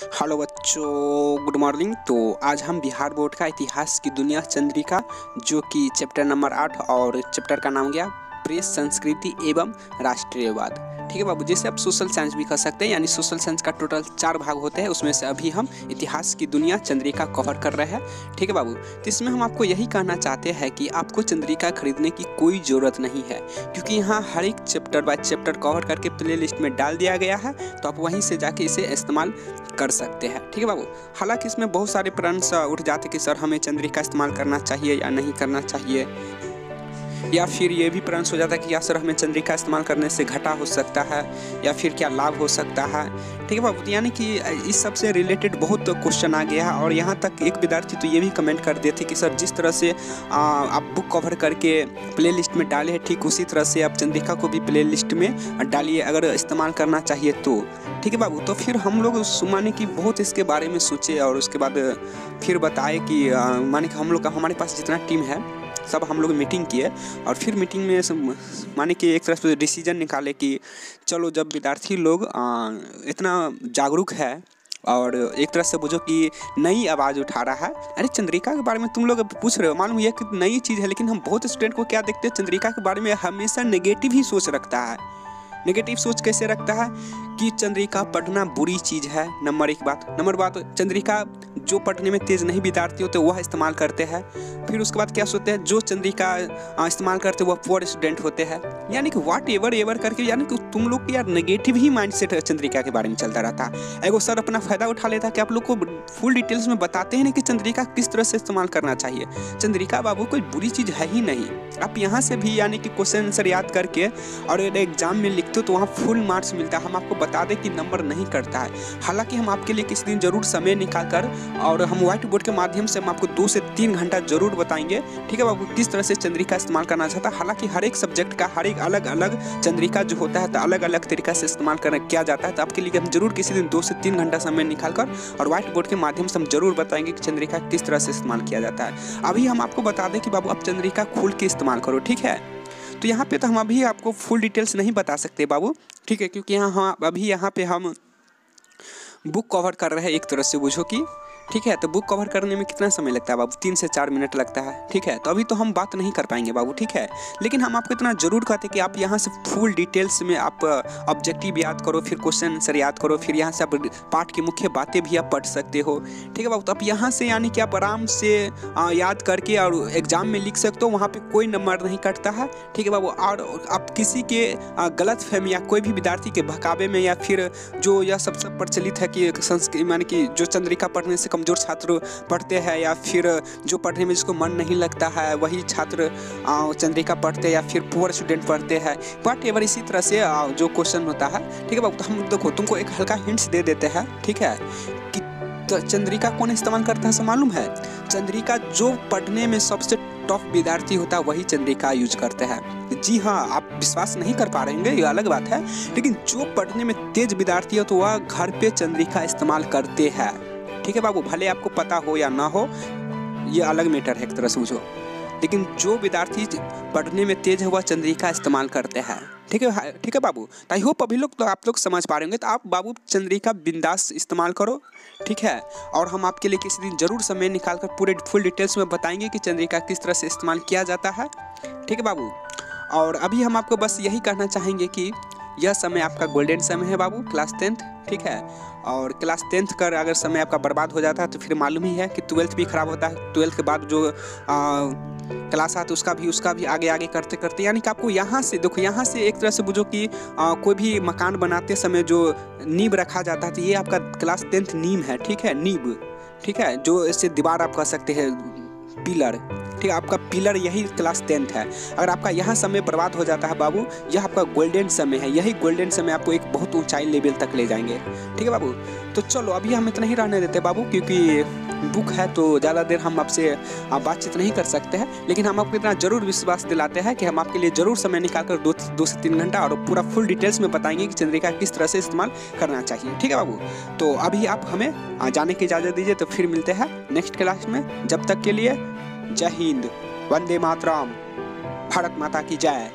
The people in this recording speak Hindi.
हेलो बच्चों, गुड मॉर्निंग। तो आज हम बिहार बोर्ड का इतिहास की दुनिया चंद्रिका, जो कि चैप्टर नंबर 8 और चैप्टर का नाम गया प्रेस, संस्कृति एवं राष्ट्रीयवाद। ठीक है बाबू, जैसे आप सोशल साइंस भी कर सकते हैं, यानी सोशल साइंस का टोटल 4 भाग होते हैं, उसमें से अभी हम इतिहास की दुनिया चंद्रिका कवर कर रहे हैं। ठीक है बाबू, तो इसमें हम आपको यही कहना चाहते हैं कि आपको चंद्रिका खरीदने की कोई ज़रूरत नहीं है, क्योंकि यहाँ हर एक चैप्टर बाय चैप्टर कवर करके प्ले लिस्ट में डाल दिया गया है, तो आप वहीं से जाके इसे इस्तेमाल कर सकते हैं। ठीक है बाबू, हालांकि इसमें बहुत सारे प्रश्न उठ जाते कि सर हमें चंद्रिका इस्तेमाल करना चाहिए या नहीं करना चाहिए, या फिर ये भी प्रश्न हो जाता है कि या सर हमें चंद्रिका इस्तेमाल करने से घाटा हो सकता है या फिर क्या लाभ हो सकता है। ठीक है बाबू, यानी कि इस सब से रिलेटेड बहुत क्वेश्चन आ गया है। और यहाँ तक एक विद्यार्थी तो ये भी कमेंट कर दिए थे कि सर जिस तरह से आप बुक कवर करके प्ले लिस्ट में डाले हैं, ठीक उसी तरह से आप चंद्रिका को भी प्ले लिस्ट में डालिए अगर इस्तेमाल करना चाहिए तो। ठीक है बाबू, तो फिर हम लोग माने कि बहुत इसके बारे में सोचे और उसके बाद फिर बताए कि माने कि हम लोग का हमारे पास जितना टीम है सब हम लोग मीटिंग किए, और फिर मीटिंग में माने कि एक तरह से डिसीजन निकाले कि चलो, जब विद्यार्थी लोग इतना जागरूक है और एक तरह से बुझो कि नई आवाज़ उठा रहा है। अरे चंद्रिका के बारे में तुम लोग पूछ रहे हो, मालूम यह कि नई चीज़ है, लेकिन हम बहुत स्टूडेंट को क्या देखते हैं, चंद्रिका के बारे में हमेशा नेगेटिव ही सोच रखता है। नेगेटिव सोच कैसे रखता है कि चंद्रिका पढ़ना बुरी चीज़ है, नंबर 1 बात। नंबर बात, चंद्रिका जो पढ़ने में तेज़ नहीं विद्यार्थी होते वह इस्तेमाल करते हैं। फिर उसके बाद क्या सोचते हैं, जो चंद्रिका इस्तेमाल करते हैं वह पुअर स्टूडेंट होते हैं। यानी कि वाट एवर करके, यानी कि तुम लोग की यार नेगेटिव ही माइंडसेट चंद्रिका के बारे में चलता रहता है। एगो सर अपना फ़ायदा उठा लेता है कि आप लोग को फुल डिटेल्स में बताते हैं ना कि चंद्रिका किस तरह से इस्तेमाल करना चाहिए। चंद्रिका बाबू कोई बुरी चीज़ है ही नहीं। आप यहाँ से भी यानी कि क्वेश्चन आंसर याद करके और एग्जाम में लिखते हो तो वहाँ फुल मार्क्स मिलता है। हम आपको बता दें कि नंबर नहीं करता है। हालांकि हम आपके लिए किसी दिन जरूर समय निकाल कर और हम व्हाइट बोर्ड के माध्यम से हम आपको 2 से 3 घंटा जरूर बताएंगे। ठीक है बाबू, किस तरह से चंद्रिका इस्तेमाल करना चाहता है। हालांकि हर एक सब्जेक्ट का हर एक अलग अलग चंद्रिका जो होता है तो अलग अलग तरीका से इस्तेमाल किया जाता है। तो आपके लिए हम जरूर किसी दिन 2 से 3 घंटा समय निकाल कर और व्हाइट बोर्ड के माध्यम से हम जरूर बताएंगे कि चंद्रिका किस तरह से इस्तेमाल किया जाता है। अभी हम आपको बता दें कि बाबू आप चंद्रिका खोल के इस्तेमाल करो। ठीक है, तो यहाँ पे तो हम अभी आपको फुल डिटेल्स नहीं बता सकते बाबू। ठीक है, क्योंकि यहाँ पे हम बुक कवर कर रहे हैं एक तरह से बुझो कि। ठीक है, तो बुक कवर करने में कितना समय लगता है बाबू? 3 से 4 मिनट लगता है। ठीक है, तो अभी तो हम बात नहीं कर पाएंगे बाबू। ठीक है, लेकिन हम आपको इतना जरूर कहते हैं कि आप यहाँ से फुल डिटेल्स में आप ऑब्जेक्टिव याद करो, फिर क्वेश्चन आंसर याद करो, फिर यहाँ से आप पाठ की मुख्य बातें भी आप पढ़ सकते हो। ठीक है बाबू, तो आप यहाँ से यानी कि आप आराम से याद करके और एग्जाम में लिख सकते हो, वहाँ पर कोई नंबर नहीं कटता है। ठीक है बाबू, और आप किसी के गलत फहमी या कोई भी विद्यार्थी के बहकावे में, या फिर जो यह सबसे प्रचलित है कि माने कि जो चंद्रिका पढ़ने से कमज़ोर छात्र पढ़ते हैं, या फिर जो पढ़ने में जिसको मन नहीं लगता है वही छात्र चंद्रिका पढ़ते हैं, या फिर पुअर स्टूडेंट पढ़ते हैं, बट एवर इसी तरह से जो क्वेश्चन होता है। ठीक है बाबू, तो हम देखो तुमको एक हल्का हिंट्स दे देते हैं। ठीक है, कि तो चंद्रिका कौन इस्तेमाल करता है मालूम है? चंद्रिका जो पढ़ने में सबसे टॉप विद्यार्थी होता है वही चंद्रिका यूज करते हैं। जी हाँ, आप विश्वास नहीं कर पा रहे होंगे, ये अलग बात है, लेकिन जो पढ़ने में तेज विद्यार्थी हो तो वह घर पे चंद्रिका इस्तेमाल करते हैं। ठीक है बाबू, भले आपको पता हो या ना हो, ये अलग मैटर है एक तरह से समझो, लेकिन जो विद्यार्थी पढ़ने में तेज है वह चंद्रिका इस्तेमाल करते हैं। ठीक है बाबू, आई होप अभी लोग तो आप लोग समझ पा रहे होंगे। तो आप बाबू चंद्रिका बिंदास इस्तेमाल करो। ठीक है, और हम आपके लिए किसी दिन जरूर समय निकाल कर पूरे फुल डिटेल्स में बताएंगे कि चंद्रिका किस तरह से इस्तेमाल किया जाता है। ठीक है बाबू, और अभी हम आपको बस यही कहना चाहेंगे कि यह समय आपका गोल्डन समय है बाबू, क्लास 10th। ठीक है, और क्लास 10th का अगर समय आपका बर्बाद हो जाता है तो फिर मालूम ही है कि 12th भी खराब होता है। 12th के बाद जो क्लास आता है उसका भी आगे करते करते, यानी कि आपको यहाँ से देखो, यहाँ से एक तरह से बुझो कि कोई भी मकान बनाते समय जो नींव रखा जाता है, तो ये आपका क्लास 10th नींव है। ठीक है, नींव। ठीक है, जो इससे दीवार आप कह सकते हैं, पिलर। ठीक है, आपका पिलर यही क्लास 10th है। अगर आपका यहाँ समय बर्बाद हो जाता है बाबू, यह आपका गोल्डन समय है। यही गोल्डन समय आपको एक बहुत ऊंचाई लेवल तक ले जाएंगे। ठीक है बाबू, तो चलो अभी हम इतना ही रहने देते हैं बाबू, क्योंकि बुक है तो ज़्यादा देर हम आपसे बातचीत नहीं कर सकते हैं, लेकिन हम आपको इतना ज़रूर विश्वास दिलाते हैं कि हम आपके लिए ज़रूर समय निकाल कर 2 से 3 घंटा और पूरा फुल डिटेल्स में बताएंगे कि चंद्रिका किस तरह से इस्तेमाल करना चाहिए। ठीक है बाबू, तो अभी आप हमें जाने की इजाज़त दीजिए, तो फिर मिलते हैं नेक्स्ट क्लास में। जब तक के लिए जय हिंद, वंदे मातरम, भारत माता की जय।